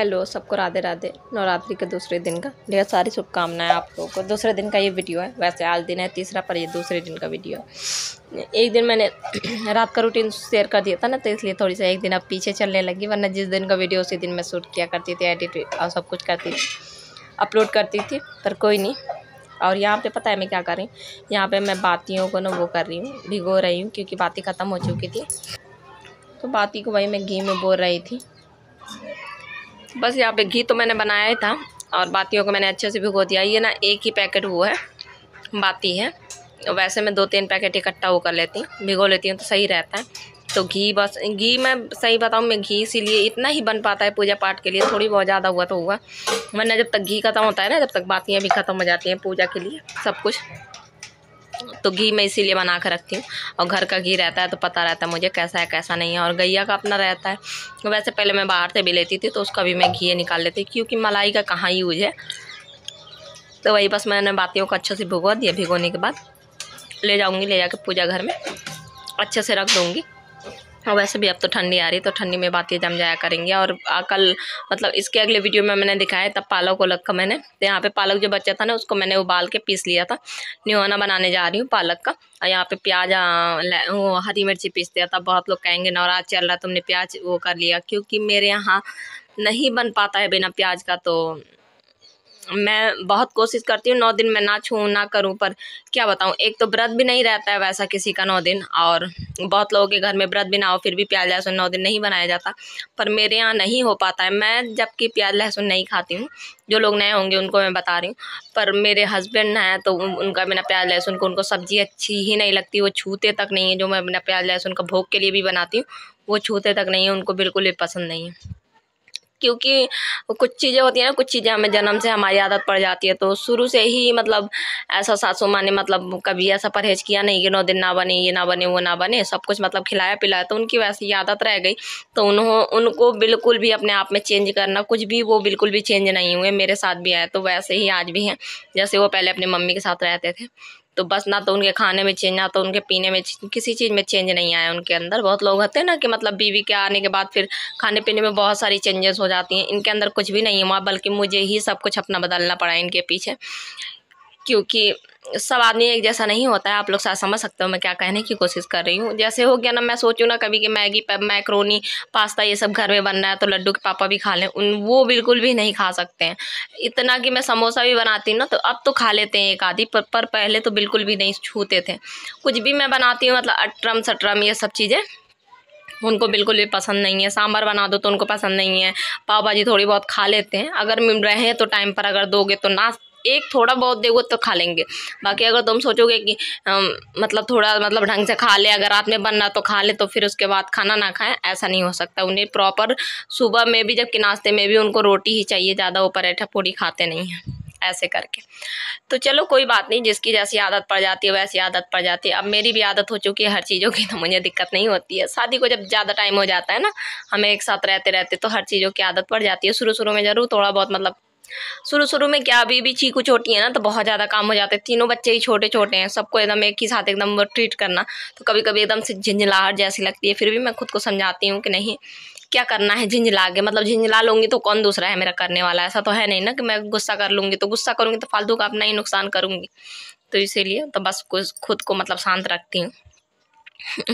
Hello सबको, राधे राधे। नवरात्रि के दूसरे दिन का ढेर सारी शुभकामनाएं आप लोगों को। दूसरे दिन का ये वीडियो है, वैसे आज दिन है तीसरा, पर ये दूसरे दिन का वीडियो है। एक दिन मैंने रात का रूटीन शेयर कर दिया था ना, तो इसलिए थोड़ी सा एक दिन अब पीछे चलने लगी, वरना जिस दिन का वीडियो उसी दिन मैं शूट किया करती थी, एडिट और सब कुछ करती थी, अपलोड करती थी। पर कोई नहीं। और यहाँ पे पता है मैं क्या कर रही हूँ, यहाँ पे मैं बातियों को ना वो कर रही हूँ, भिगो रही हूँ, क्योंकि बाती ख़त्म हो चुकी थी। तो बाती को वही मैं घी में बो रही थी। बस यहाँ पे घी तो मैंने बनाया ही था और बातियों को मैंने अच्छे से भिगो दिया। ये ना एक ही पैकेट वो है, बाती है। वैसे मैं 2-3 पैकेट इकट्ठा वो कर लेती हूँ, भिगो लेती हूँ तो सही रहता है। तो घी, बस घी मैं सही बताऊँ, मैं घी इसीलिए इतना ही बन पाता है पूजा पाठ के लिए। थोड़ी बहुत ज़्यादा हुआ तो हुआ, वरना जब तक घी ख़त्म होता है ना, जब तक बातियाँ भी ख़त्म हो जाती हैं पूजा के लिए सब कुछ। तो घी मैं इसीलिए बना कर रखती हूँ। और घर का घी रहता है तो पता रहता है मुझे कैसा है कैसा नहीं है। और गैया का अपना रहता है। वैसे पहले मैं बाहर से भी लेती थी तो उसका भी मैं घी निकाल लेती, क्योंकि मलाई का कहाँ यूज है। तो वही बस मैंने बातियों को अच्छे से भिगो दिया। भिगोने के बाद ले जाऊँगी, ले जाकर पूजा घर में अच्छे से रख दूँगी। और वैसे भी अब तो ठंडी आ रही, तो ठंडी में बातें जम जाया करेंगी। और कल मतलब इसके अगले वीडियो में मैंने दिखाया, तब पालक को रखा मैंने। तो यहाँ पे पालक जो बचा था ना, उसको मैंने उबाल के पीस लिया था। न्योना बनाने जा रही हूँ पालक का। और यहाँ पे प्याज, हरी मिर्ची पीस दिया था। बहुत लोग कहेंगे नवरात्र चल रहा तुमने प्याज वो कर लिया, क्योंकि मेरे यहाँ नहीं बन पाता है बिना प्याज का। तो मैं बहुत कोशिश करती हूँ 9 दिन मैं ना छूऊँ ना करूँ, पर क्या बताऊँ, एक तो व्रत भी नहीं रहता है वैसा किसी का 9 दिन, और बहुत लोगों के घर में व्रत भी ना हो फिर भी प्याज लहसुन 9 दिन नहीं बनाया जाता। पर मेरे यहाँ नहीं हो पाता है। मैं जबकि प्याज लहसुन नहीं खाती हूँ, जो लोग नए होंगे उनको मैं बता रही हूँ। पर मेरे हस्बैंड हैं तो उनका बिना प्याज लहसुन को, उनको सब्ज़ी अच्छी ही नहीं लगती, वो छूते तक नहीं है। जो मैं बिना प्याज लहसुन का भोग के लिए भी बनाती हूँ वो छूते तक नहीं है, उनको बिल्कुल भी पसंद नहीं है। क्योंकि कुछ चीज़ें होती हैं ना, कुछ चीज़ें हमें जन्म से हमारी आदत पड़ जाती है। तो शुरू से ही मतलब ऐसा सासू माँ ने मतलब कभी ऐसा परहेज किया नहीं कि 9 दिन ना बने, ये ना बने, वो ना बने, सब कुछ मतलब खिलाया पिलाया, तो उनकी वैसी आदत रह गई। तो उनको बिल्कुल भी अपने आप में चेंज करना कुछ भी, वो बिल्कुल भी चेंज नहीं हुए। मेरे साथ भी आए तो वैसे ही आज भी हैं, जैसे वो पहले अपनी मम्मी के साथ रहते थे। तो बस ना तो उनके खाने में चेंज, ना तो उनके पीने में, किसी चीज़ में चेंज नहीं आया उनके अंदर। बहुत लोग होते हैं ना कि मतलब बीवी के आने के बाद फिर खाने पीने में बहुत सारी चेंजेस हो जाती हैं। इनके अंदर कुछ भी नहीं हुआ, बल्कि मुझे ही सब कुछ अपना बदलना पड़ा इनके पीछे, क्योंकि सब आदमी एक जैसा नहीं होता है। आप लोग शायद समझ सकते हो मैं क्या कहने की कोशिश कर रही हूँ। जैसे हो गया ना, मैं सोचूँ ना कभी कि मैगी, मैक्रोनी, पास्ता ये सब घर में बन रहा है तो लड्डू के पापा भी खा लें, वो बिल्कुल भी नहीं खा सकते हैं। इतना कि मैं समोसा भी बनाती हूँ ना तो अब तो खा लेते हैं एक आधी, पर पहले तो बिल्कुल भी नहीं छूते थे। कुछ भी मैं बनाती हूँ मतलब अटरम सटरम ये सब चीज़ें उनको बिल्कुल भी पसंद नहीं है। सांभर बना दो तो उनको पसंद नहीं है। पाव भाजी थोड़ी बहुत खा लेते हैं, अगर मिल रहे हैं तो टाइम पर अगर दोगे तो ना, एक थोड़ा बहुत दोगे तो खा लेंगे। बाकी अगर तुम सोचोगे कि मतलब थोड़ा मतलब ढंग से खा ले, अगर रात में बनना तो खा ले, तो फिर उसके बाद खाना ना खाएं, ऐसा नहीं हो सकता। उन्हें प्रॉपर सुबह में भी, जबकि नाश्ते में भी उनको रोटी ही चाहिए, ज़्यादा वो पराठा पूड़ी खाते नहीं हैं ऐसे करके। तो चलो कोई बात नहीं, जिसकी जैसी आदत पड़ जाती है वैसी आदत पड़ जाती है। अब मेरी भी आदत हो चुकी है हर चीज़ों की, तो मुझे दिक्कत नहीं होती है। शादी को जब ज़्यादा टाइम हो जाता है ना, हमें एक साथ रहते रहते, तो हर चीज़ों की आदत पड़ जाती है। शुरू शुरू में ज़रूर थोड़ा बहुत मतलब, शुरू में क्या, अभी भी चीकू छोटी है ना तो बहुत ज़्यादा काम हो जाते हैं। तीनों बच्चे ही छोटे छोटे हैं, सबको एकदम एक ही साथ एकदम ट्रीट करना, तो कभी कभी एकदम से झिंझलाहट जैसी लगती है। फिर भी मैं खुद को समझाती हूँ कि नहीं, क्या करना है झिंझला के, मतलब झिंझला लूँगी तो कौन दूसरा है मेरा करने वाला। ऐसा तो है नहीं ना कि मैं गुस्सा कर लूँगी, तो गुस्सा करूँगी तो फालतू का अपना ही नुकसान करूँगी। तो इसीलिए तो बस खुद को मतलब शांत रखती हूँ।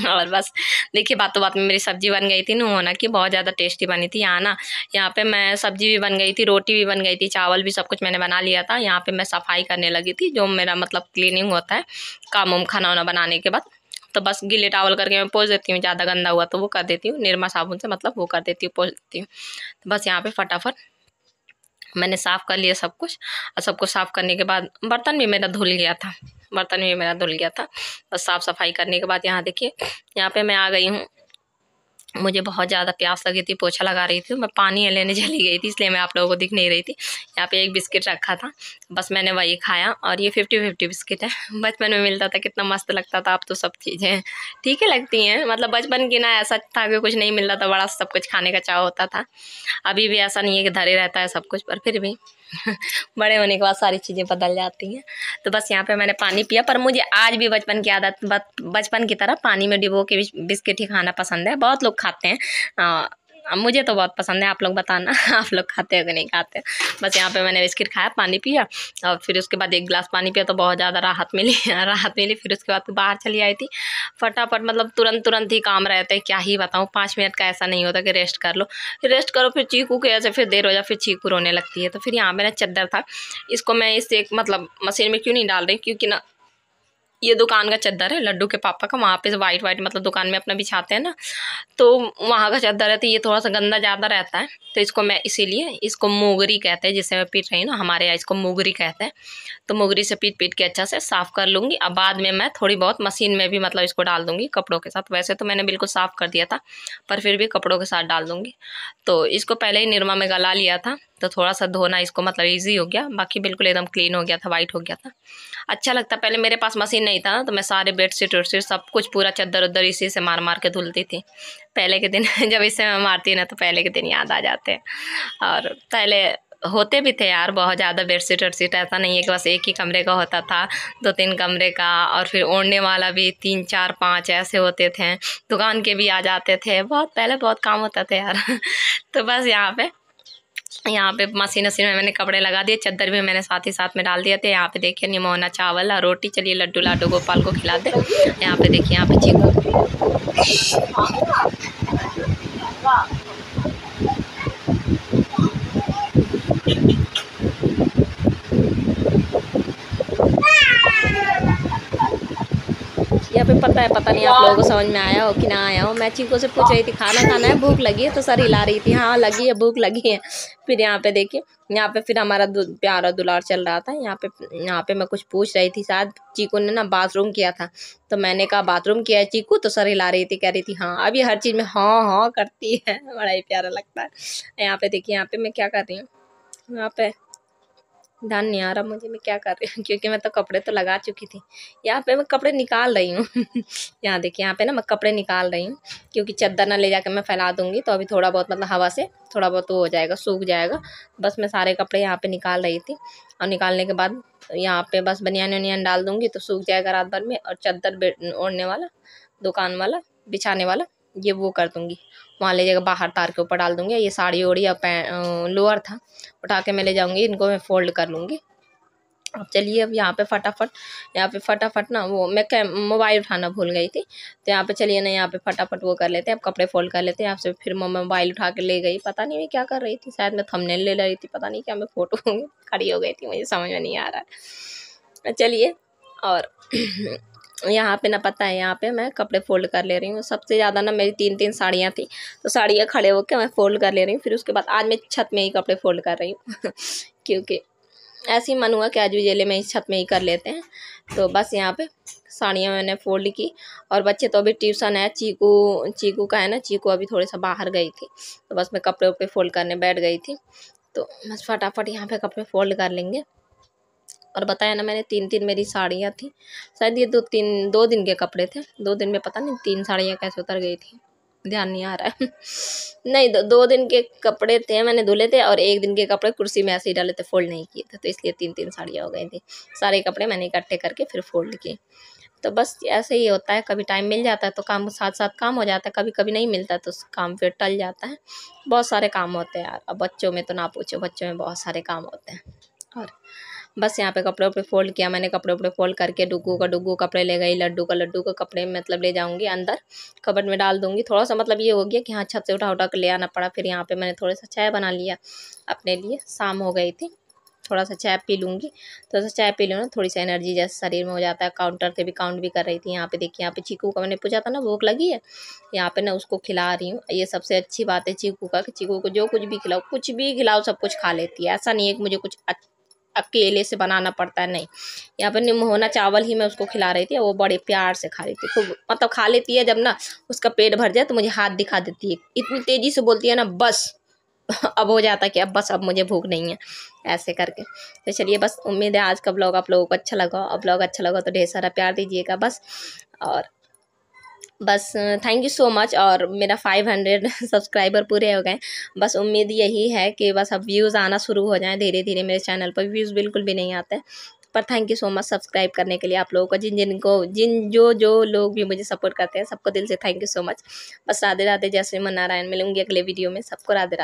और बस देखिए, बातों बात में मेरी सब्जी बन गई थी नूना की, बहुत ज़्यादा टेस्टी बनी थी। यहाँ पे मैं सब्जी भी बन गई थी, रोटी भी बन गई थी, चावल भी, सब कुछ मैंने बना लिया था। यहाँ पे मैं सफाई करने लगी थी, जो मेरा मतलब क्लीनिंग होता है काम वाम खाना वाना बनाने के बाद। तो बस गीले टावल करके मैं पोंछ देती हूँ, ज़्यादा गंदा हुआ तो वो कर देती हूँ, निरमा साबुन से मतलब वो कर देती हूँ, पोंछ देती हूँ। तो बस यहाँ पे फटाफट मैंने साफ़ कर लिया सब कुछ। और सब कुछ साफ़ करने के बाद बर्तन भी मेरा धुल गया था, बस साफ़ सफाई करने के बाद यहाँ देखिए, यहाँ पे मैं आ गई हूँ। मुझे बहुत ज़्यादा प्यास लगी थी, पोछा लगा रही थी, मैं पानी लेने चली गई थी, इसलिए मैं आप लोगों को दिख नहीं रही थी। यहाँ पे एक बिस्किट रखा था, बस मैंने वही खाया। और ये 50-50 बिस्किट है, बचपन में मिलता था, कितना मस्त लगता था। अब तो सब चीज़ें ठीक है लगती हैं, मतलब बचपन की ना ऐसा था कि कुछ नहीं मिल रहा था, बड़ा सब कुछ खाने का चाव होता था। अभी भी ऐसा नहीं है कि धरे रहता है सब कुछ, पर फिर भी बड़े होने के बाद सारी चीज़ें बदल जाती हैं। तो बस यहाँ पे मैंने पानी पिया, पर मुझे आज भी बचपन की आदत, बचपन की तरह पानी में डिबो के बिस्किट ही खाना पसंद है। बहुत लोग खाते हैं, मुझे तो बहुत पसंद है, आप लोग बताना आप लोग खाते हो कि नहीं खाते। बस यहाँ पे मैंने बिस्किट खाया, पानी पिया और फिर उसके बाद 1 गिलास पानी पिया तो बहुत ज़्यादा राहत मिली राहत मिली। फिर उसके बाद बाहर चली आई थी फटाफट, मतलब तुरंत ही काम रहते हैं, क्या ही बताऊँ। 5 मिनट का ऐसा नहीं होता कि रेस्ट कर लो, रेस्ट करो फिर चीकू के ऐसे फिर देर हो जाए, फिर चीकू रोने लगती है। तो फिर यहाँ पे ना चद्दर था, इसको मैं इस एक मतलब मशीन में क्यों नहीं डाल रही, क्योंकि ना ये दुकान का चद्दर है लड्डू के पापा का, वहाँ पे वाइट मतलब दुकान में अपना बिछाते हैं ना, तो वहाँ का चद्दर है, तो ये थोड़ा सा गंदा ज़्यादा रहता है। तो इसको मैं इसीलिए इसको मोगरी कहते हैं, जिसे मैं पीट रही हूँ ना, हमारे यहाँ इसको मोगरी कहते हैं। तो मोगरी से पीट के अच्छा से साफ़ कर लूँगी। अब बाद में मैं थोड़ी बहुत मशीन में भी मतलब इसको डाल दूँगी कपड़ों के साथ। वैसे तो मैंने बिल्कुल साफ़ कर दिया था, पर फिर भी कपड़ों के साथ डाल दूँगी। तो इसको पहले ही निरमा में गला लिया था, तो थोड़ा सा धोना इसको मतलब ईजी हो गया, बाकी बिल्कुल एकदम क्लीन हो गया था, वाइट हो गया था, अच्छा लगता। पहले मेरे पास मशीन नहीं था ना, तो मैं सारे बेडशीट वेडशीट सब कुछ पूरा चद्दर उद्दर इसी से मार के धुलती थी पहले के दिन जब इससे मैं मारती ना, तो पहले के दिन याद आ जाते हैं। और पहले होते भी थे यार बहुत ज़्यादा बेडशीट वेडशीट, ऐसा नहीं है कि बस एक ही कमरे का होता था, 2-3 कमरे का, और फिर ओढ़ने वाला भी 3 4 5 ऐसे होते थे, दुकान के भी आ जाते थे, बहुत पहले बहुत काम होता था यार तो बस यहाँ पे मशीन वशीन में मैंने कपड़े लगा दिए, चद्दर भी मैंने साथ ही साथ में डाल दिए थे। यहाँ पे देखिए निमोना चावल और रोटी, चलिए लड्डू लाडू गोपाल को खिला दे। यहाँ पे देखिए, यहाँ पे चीकू यहाँ पे पता नहीं आप लोगों को समझ में आया हो कि ना आया हो। मैं चीकू से पूछ रही थी खाना खाना है, भूख लगी है, तो सर हिला रही थी हाँ लगी है, भूख लगी है। फिर यहाँ पे देखिए, यहाँ पे फिर हमारा प्यारा दुलार चल रहा था। यहाँ पे मैं कुछ पूछ रही थी, शायद चीकू ने ना बाथरूम किया था, तो मैंने कहा बाथरूम किया है चीकू, तो सर हिला रही थी, कह रही थी हाँ। अब ये हर चीज़ में हाँ हाँ करती है, बड़ा ही प्यारा लगता है। यहाँ पे देखिए, यहाँ पे मैं क्या कर रही हूँ, यहाँ पे ध्यान नहीं आ रहा मुझे मैं क्या कर रही हूँ क्योंकि मैं तो कपड़े तो लगा चुकी थी। यहाँ पे मैं कपड़े निकाल रही हूँ यहाँ देखिए, यहाँ पे ना मैं कपड़े निकाल रही हूँ, क्योंकि चद्दर ना ले जाकर मैं फैला दूँगी, तो अभी थोड़ा बहुत मतलब हवा से थोड़ा बहुत वो हो जाएगा, सूख जाएगा। बस मैं सारे कपड़े यहाँ पे निकाल रही थी, और निकालने के बाद यहाँ पे बस बनियान वनियान डाल दूँगी, तो सूख जाएगा रात भर में। और चद्दर ओढ़ने वाला, दुकान वाला, बिछाने वाला, ये वो कर दूँगी, वहाँ ले जाकर बाहर तार के ऊपर डाल दूँगी। ये साड़ी ओढ़ी या लोअर था, उठा के मैं ले जाऊँगी, इनको मैं फोल्ड कर लूँगी। अब चलिए, अब यहाँ पे फटाफट ना वो मैं मोबाइल उठाना भूल गई थी, तो यहाँ पे चलिए ना, यहाँ पे फटाफट वो कर लेते हैं, अब कपड़े फोल्ड कर लेते हैं। आपसे फिर मैं मोबाइल उठा के ले गई, पता नहीं मैं क्या कर रही थी, शायद मैं थंबनेल ले रही थी, पता नहीं क्या, मैं फोटो खड़ी हो गई थी, मुझे समझ में नहीं आ रहा है। चलिए, और यहाँ पे ना पता है, यहाँ पे मैं कपड़े फोल्ड कर ले रही हूँ। सबसे ज़्यादा ना मेरी 3 साड़ियाँ थी, तो साड़ियाँ खड़े होकर मैं फोल्ड कर ले रही हूँ। फिर उसके बाद आज मैं छत में ही कपड़े फोल्ड कर रही हूँ क्योंकि ऐसे ही मन हुआ कि आज उजेले में ही छत में ही कर लेते हैं। तो बस यहाँ पे साड़ियाँ मैंने फोल्ड की, और बच्चे तो अभी ट्यूशन है, चीकू का है ना, चीकू अभी थोड़े सा बाहर गई थी, तो बस मैं कपड़े उपड़े फोल्ड करने बैठ गई थी। तो बस फटाफट यहाँ पे कपड़े फोल्ड कर लेंगे। और बताया ना मैंने 3 मेरी साड़ियाँ थी, शायद ये 2 दिन के कपड़े थे, 2 दिन में पता नहीं 3 साड़ियाँ कैसे उतर गई थी, ध्यान नहीं आ रहा है नहीं, 2 दिन के कपड़े थे, मैंने धुले थे, और 1 दिन के कपड़े कुर्सी में ऐसे ही डाले थे, फोल्ड नहीं किए थे, तो इसलिए 3 साड़ियाँ हो गई थी। सारे कपड़े मैंने इकट्ठे करके फिर फोल्ड किए। तो बस ऐसे ही होता है, कभी टाइम मिल जाता है तो काम साथ साथ काम हो जाता है, कभी कभी नहीं मिलता तो काम फिर टल जाता है। बहुत सारे काम होते हैं यार, अब बच्चों में तो ना पूछो, बच्चों में बहुत सारे काम होते हैं। और बस यहाँ पे कपड़े उपड़े फोल्ड किया मैंने, कपड़े उपड़े फोल्ड करके डुग्गू कपड़े ले गई, लड्डू का कपड़े मतलब ले जाऊंगी अंदर कबर्ड में डाल दूंगी। थोड़ा सा मतलब ये हो गया कि हाँ छत से उठा के ले आना पड़ा। फिर यहाँ पे मैंने थोड़ा सा चाय बना लिया अपने लिए, शाम हो गई थी, थोड़ा सा चाय पी लूँगी। थोड़ा सा चाय पी लो ना, थोड़ी सी एनर्जी जैसे शरीर में हो जाता है। काउंटर से भी काउंट भी कर रही थी। यहाँ पे देखिए, यहाँ पे चीकू का मैंने पूछा था ना भूख लगी है, यहाँ पे ना उसको खिला रही हूँ। ये सबसे अच्छी बात है चीकू का कि चीकू को जो कुछ भी खिलाओ सब कुछ खा लेती है। ऐसा नहीं है कि मुझे कुछ अकेले से बनाना पड़ता है, नहीं। यहाँ पर निमोना चावल ही मैं उसको खिला रही थी, वो बड़े प्यार से खा रही थी, खूब मतलब खा लेती है। जब ना उसका पेट भर जाए तो मुझे हाथ दिखा देती है, इतनी तेज़ी से बोलती है ना, बस अब हो जाता है कि अब मुझे भूख नहीं है, ऐसे करके। तो चलिए, बस उम्मीद है आज का ब्लॉग आप लोगों को अच्छा लगा। अब ब्लॉग अच्छा लगा तो ढेर सारा प्यार दीजिएगा बस। और बस थैंक यू सो मच। और मेरा 500 सब्सक्राइबर पूरे हो गए। बस उम्मीद यही है कि बस अब व्यूज़ आना शुरू हो जाएं धीरे धीरे। मेरे चैनल पर व्यूज़ बिल्कुल भी नहीं आते, पर thank you so much subscribe करने के लिए आप लोगों को, जिन जो लोग भी मुझे सपोर्ट करते हैं, सबको दिल से थैंक यू सो मच। बस राधे राधे, जय श्री मन नारायण। मिलूंगी अगले वीडियो में। सबको राधे राधे।